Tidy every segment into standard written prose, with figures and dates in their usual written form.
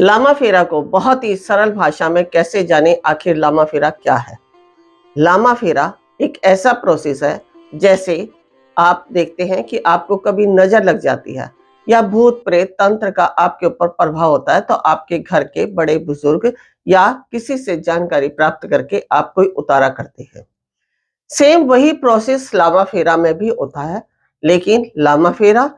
लामा फेरा को बहुत ही सरल भाषा में कैसे जाने, आखिर लामा फेरा क्या है। लामा फेरा एक ऐसा प्रोसेस है, जैसे आप देखते हैं कि आपको कभी नजर लग जाती है या भूत प्रेत तंत्र का आपके ऊपर प्रभाव होता है, तो आपके घर के बड़े बुजुर्ग या किसी से जानकारी प्राप्त करके आप कोई उतारा करते हैं। सेम वही प्रोसेस लामा फेरा में भी होता है, लेकिन लामा फेरा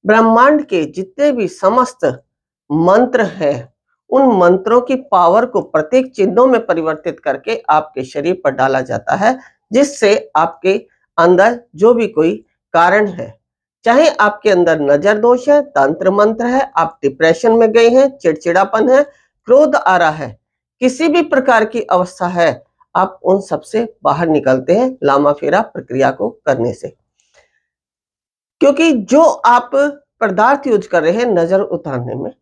ब्रह्मांड के जितने भी समस्त मंत्र हैं, उन मंत्रों की पावर को प्रतीक चिन्हों में परिवर्तित करके आपके शरीर पर डाला जाता है, जिससे आपके अंदर जो भी कोई कारण है, चाहे आपके अंदर नजर दोष है, तंत्र मंत्र है, आप डिप्रेशन में गए हैं, चिड़चिड़ापन है, क्रोध आ रहा है, किसी भी प्रकार की अवस्था है, आप उन सब से बाहर निकलते हैं लामा फेरा प्रक्रिया को करने से। क्योंकि जो आप पदार्थ यूज कर रहे हैं नजर उतारने में,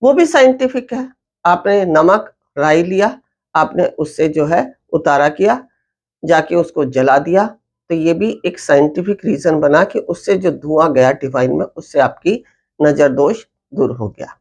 वो भी साइंटिफिक है। आपने नमक, राई लिया, आपने उससे जो है उतारा किया, जाके उसको जला दिया, तो ये भी एक साइंटिफिक रीजन बना कि उससे जो धुआं गया डिवाइन में, उससे आपकी नजर दोष दूर हो गया।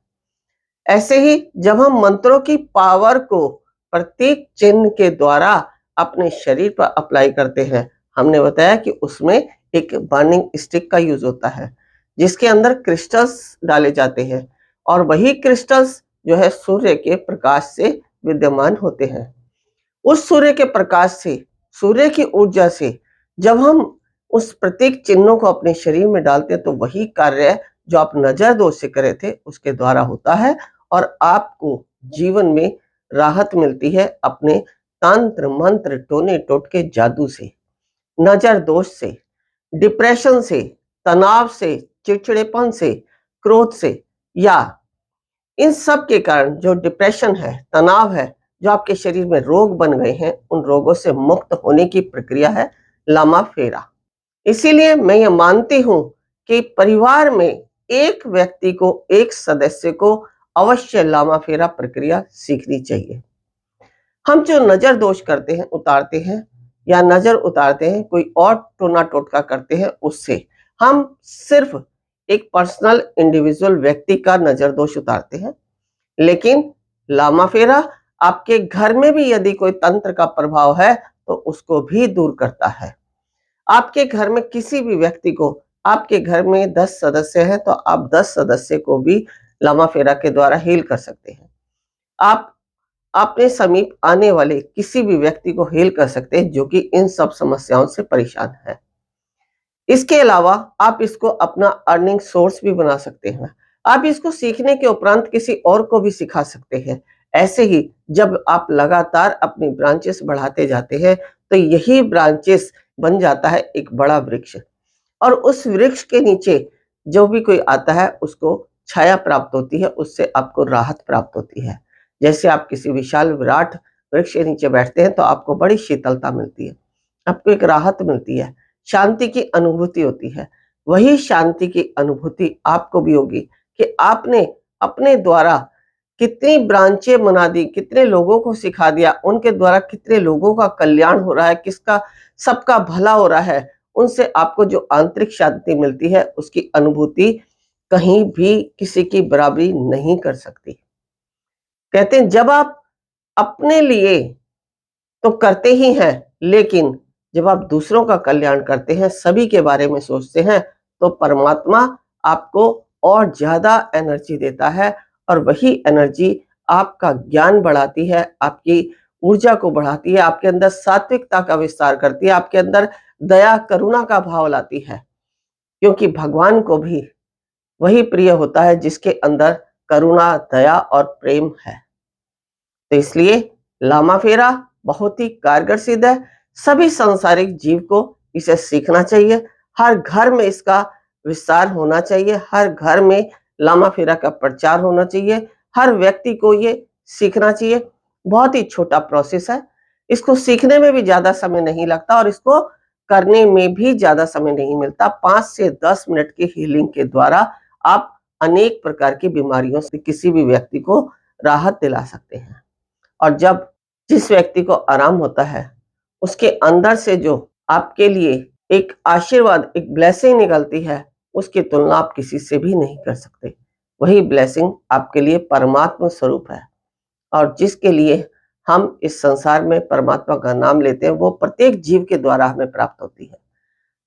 ऐसे ही जब हम मंत्रों की पावर को प्रत्येक चिन्ह के द्वारा अपने शरीर पर अप्लाई करते हैं, हमने बताया कि उसमें एक बर्निंग स्टिक का यूज होता है, जिसके अंदर क्रिस्टल्स डाले जाते हैं, और वही क्रिस्टल्स जो है सूर्य के प्रकाश से विद्यमान होते हैं। उस सूर्य के प्रकाश से, सूर्य की ऊर्जा से जब हम उस प्रतीक चिन्हों को अपने शरीर में डालते हैं, तो वही कार्य जो आप नजर दोष से करे थे उसके द्वारा होता है, और आपको जीवन में राहत मिलती है अपने तंत्र मंत्र टोने टोटके जादू से, नजर दोष से, डिप्रेशन से, तनाव से, चिड़चिड़ेपन से, क्रोध से, या इन सब के कारण जो डिप्रेशन है, तनाव है, जो आपके शरीर में रोग बन गए हैं, उन रोगों से मुक्त होने की प्रक्रिया है लामा फेरा। इसीलिए मैं ये मानती हूं कि परिवार में एक व्यक्ति को, एक सदस्य को अवश्य लामा फेरा प्रक्रिया सीखनी चाहिए। हम जो नजर दोष करते हैं, उतारते हैं, या नजर उतारते हैं, कोई और टोना टोटका करते हैं, उससे हम सिर्फ एक पर्सनल इंडिविजुअल व्यक्ति का नजर दोष उतारते हैं। लेकिन लामा फेरा आपके घर में भी यदि कोई तंत्र का प्रभाव है, तो उसको भी दूर करता है। आपके घर में किसी भी व्यक्ति को, आपके घर में 10 सदस्य हैं, तो आप 10 सदस्य को भी लामा फेरा के द्वारा हील कर सकते हैं। आप अपने समीप आने वाले किसी भी व्यक्ति को हील कर सकते हैं जो कि इन सब समस्याओं से परेशान है। इसके अलावा आप इसको अपना अर्निंग सोर्स भी बना सकते हैं। आप इसको सीखने के उपरांत किसी और को भी सिखा सकते हैं। ऐसे ही जब आप लगातार अपनी ब्रांचेस बढ़ाते जाते हैं, तो यही ब्रांचेस बन जाता है एक बड़ा वृक्ष, और उस वृक्ष के नीचे जो भी कोई आता है उसको छाया प्राप्त होती है, उससे आपको राहत प्राप्त होती है। जैसे आप किसी विशाल विराट वृक्ष के नीचे बैठते हैं, तो आपको बड़ी शीतलता मिलती है, आपको एक राहत मिलती है, शांति की अनुभूति होती है। वही शांति की अनुभूति आपको भी होगी कि आपने अपने द्वारा कितनी ब्रांचें बना दी, कितने लोगों को सिखा दिया, उनके द्वारा कितने लोगों का कल्याण हो रहा है, किसका सबका भला हो रहा है। उनसे आपको जो आंतरिक शांति मिलती है, उसकी अनुभूति कहीं भी किसी की बराबरी नहीं कर सकती। कहते हैं जब आप अपने लिए तो करते ही हैं, लेकिन जब आप दूसरों का कल्याण करते हैं, सभी के बारे में सोचते हैं, तो परमात्मा आपको और ज्यादा एनर्जी देता है, और वही एनर्जी आपका ज्ञान बढ़ाती है, आपकी ऊर्जा को बढ़ाती है, आपके अंदर सात्विकता का विस्तार करती है, आपके अंदर दया करुणा का भाव लाती है। क्योंकि भगवान को भी वही प्रिय होता है जिसके अंदर करुणा, दया और प्रेम है। तो इसलिए लामा फेरा बहुत ही कारगर सिद्ध है। सभी सांसारिक जीव को इसे सीखना चाहिए। हर घर में इसका विस्तार होना चाहिए, हर घर में लामा फेरा का प्रचार होना चाहिए, हर व्यक्ति को ये सीखना चाहिए। बहुत ही छोटा प्रोसेस है, इसको सीखने में भी ज्यादा समय नहीं लगता, और इसको करने में भी ज्यादा समय नहीं मिलता। 5 से 10 मिनट की हीलिंग के द्वारा आप अनेक प्रकार की बीमारियों से किसी भी व्यक्ति को राहत दिला सकते हैं। और जब जिस व्यक्ति को आराम होता है, उसके अंदर से जो आपके लिए एक आशीर्वाद, एक ब्लेसिंग निकलती है, उसकी तुलना आप किसी से भी नहीं कर सकते। वही ब्लेसिंग आपके लिए परमात्मा स्वरूप है, और जिसके लिए हम इस संसार में परमात्मा का नाम लेते हैं वो प्रत्येक जीव के द्वारा हमें प्राप्त होती है।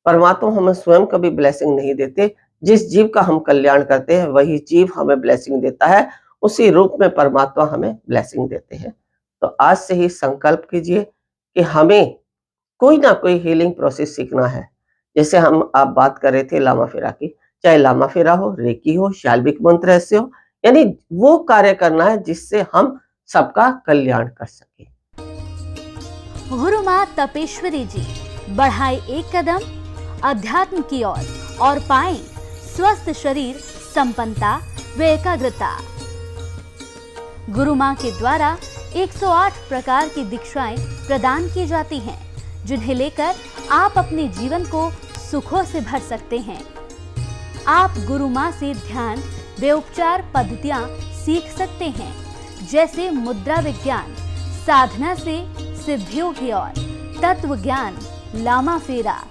परमात्मा हमें स्वयं कभी ब्लेसिंग नहीं देते, जिस जीव का हम कल्याण करते हैं वही जीव हमें ब्लेसिंग देता है, उसी रूप में परमात्मा हमें ब्लेसिंग देते हैं। तो आज से ही संकल्प कीजिए कि हमें कोई ना कोई हीलिंग प्रोसेस सीखना है। जैसे आप बात कर रहे थे लामा फेरा की, चाहे लामा फेरा हो, रेकी हो, शाल्विक मंत्र रहस्य हो, यानी वो कार्य करना है जिससे हम सबका कल्याण कर सके। गुरु मां तपेश्वरी जी बढ़ाए एक कदम अध्यात्म की ओर और पाएं स्वस्थ शरीर, संपन्नता व एकाग्रता। गुरु मां के द्वारा 108 प्रकार की दीक्षाएं प्रदान की जाती हैं, जिन्हें लेकर आप अपने जीवन को सुखों से भर सकते हैं। आप गुरु मां से ध्यान व उपचार पद्धतियां सीख सकते हैं, जैसे मुद्रा विज्ञान, साधना से सिद्धियों की ओर, तत्व ज्ञान, लामा फेरा,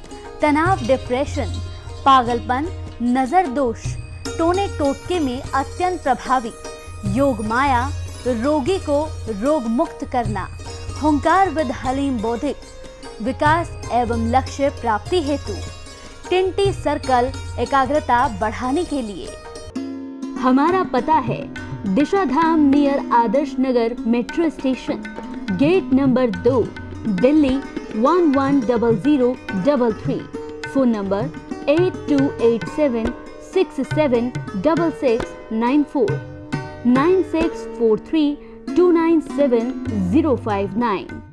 तनाव, डिप्रेशन, पागलपन, नजर दोष, टोने टोटके में अत्यंत प्रभावी, योग माया, रोगी को रोग मुक्त करना, हुंकार विद हलीम बौद्धिक, विकास एवं लक्ष्य प्राप्ति हेतु, टिंटी सर्कल, एकाग्रता बढ़ाने के लिए। हमारा पता है Disha Dham near Adarsh Nagar metro station, gate number 2, Delhi 110033। Phone number 8287676694, 9643297059।